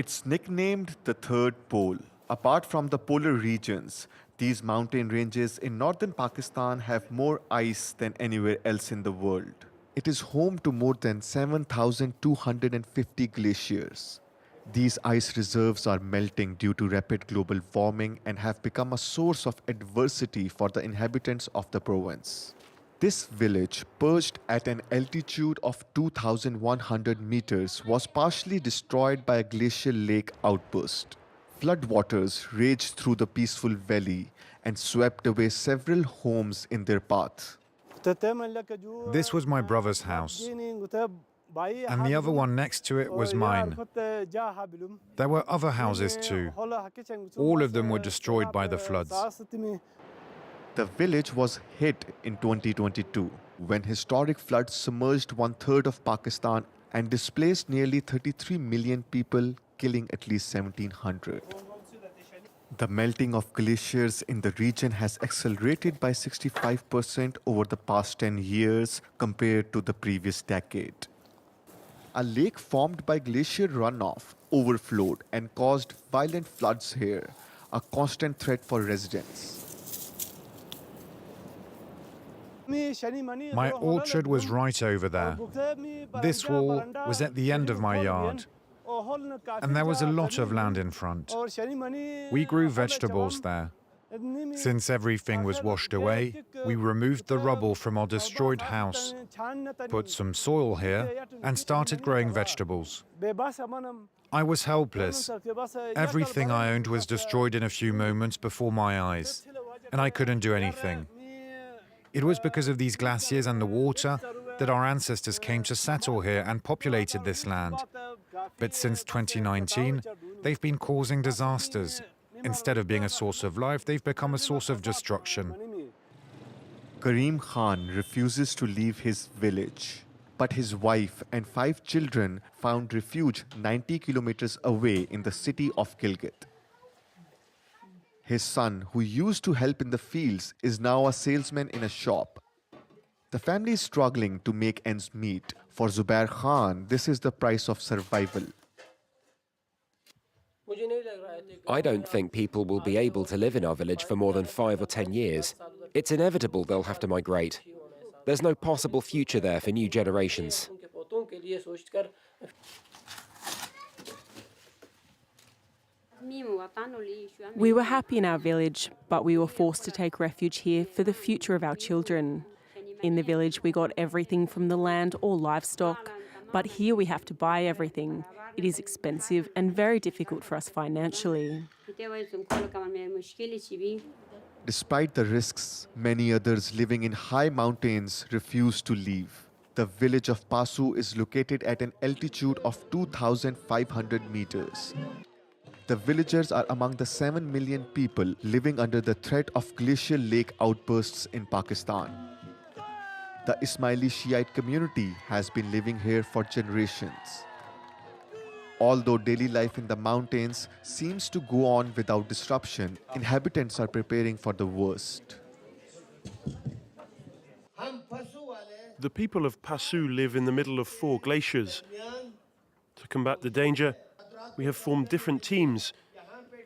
It's nicknamed the Third Pole. Apart from the polar regions, these mountain ranges in northern Pakistan have more ice than anywhere else in the world. It is home to more than 7,250 glaciers. These ice reserves are melting due to rapid global warming and have become a source of adversity for the inhabitants of the province. This village, perched at an altitude of 2,100 meters, was partially destroyed by a glacial lake outburst. Floodwaters raged through the peaceful valley and swept away several homes in their path. This was my brother's house, and the other one next to it was mine. There were other houses too. All of them were destroyed by the floods. The village was hit in 2022 when historic floods submerged one-third of Pakistan and displaced nearly 33 million people, killing at least 1,700. The melting of glaciers in the region has accelerated by 65% over the past 10 years compared to the previous decade. A lake formed by glacier runoff overflowed and caused violent floods here, a constant threat for residents. My orchard was right over there. This wall was at the end of my yard, and there was a lot of land in front. We grew vegetables there. Since everything was washed away, we removed the rubble from our destroyed house, put some soil here, and started growing vegetables. I was helpless. Everything I owned was destroyed in a few moments before my eyes, and I couldn't do anything. It was because of these glaciers and the water that our ancestors came to settle here and populated this land. But since 2019, they've been causing disasters. Instead of being a source of life, they've become a source of destruction. Karim Khan refuses to leave his village, but his wife and 5 children found refuge 90 kilometers away in the city of Gilgit. His son, who used to help in the fields, is now a salesman in a shop. The family is struggling to make ends meet. For Zubair Khan, this is the price of survival. I don't think people will be able to live in our village for more than 5 or 10 years. It's inevitable they'll have to migrate. There's no possible future there for new generations. We were happy in our village, but we were forced to take refuge here for the future of our children. In the village, we got everything from the land or livestock, but here we have to buy everything. It is expensive and very difficult for us financially. Despite the risks, many others living in high mountains refuse to leave. The village of Pasu is located at an altitude of 2,500 meters. The villagers are among the 7 million people living under the threat of glacial lake outbursts in Pakistan. The Ismaili Shiite community has been living here for generations. Although daily life in the mountains seems to go on without disruption, inhabitants are preparing for the worst. The people of Pasu live in the middle of 4 glaciers. To combat the danger, we have formed different teams,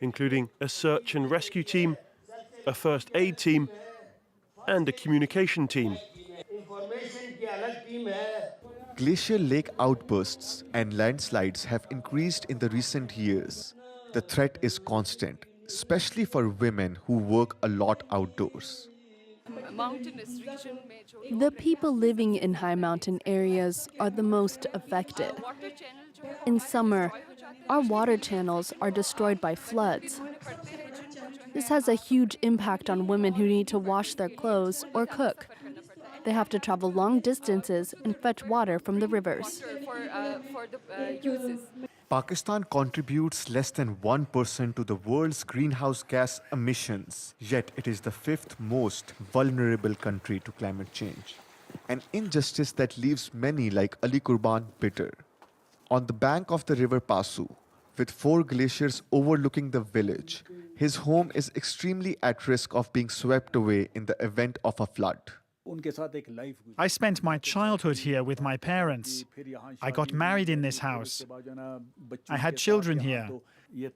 including a search and rescue team, a first aid team, and a communication team. Glacial lake outbursts and landslides have increased in the recent years. The threat is constant, especially for women who work a lot outdoors. The people living in high mountain areas are the most affected. In summer, our water channels are destroyed by floods. This has a huge impact on women who need to wash their clothes or cook. They have to travel long distances and fetch water from the rivers. Pakistan contributes less than 1% to the world's greenhouse gas emissions, yet it is the 5th most vulnerable country to climate change. An injustice that leaves many like Ali Qurban bitter. On the bank of the river Pasu, with 4 glaciers overlooking the village, his home is extremely at risk of being swept away in the event of a flood. I spent my childhood here with my parents. I got married in this house. I had children here.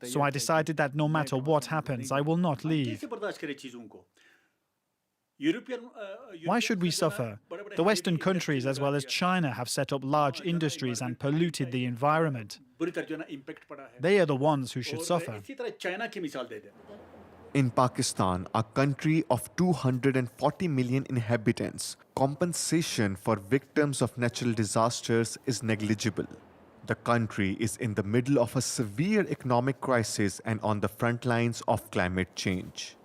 So I decided that no matter what happens, I will not leave. Why should we suffer? The Western countries, as well as China, have set up large industries and polluted the environment. They are the ones who should suffer. In Pakistan, a country of 240 million inhabitants, compensation for victims of natural disasters is negligible. The country is in the middle of a severe economic crisis and on the front lines of climate change.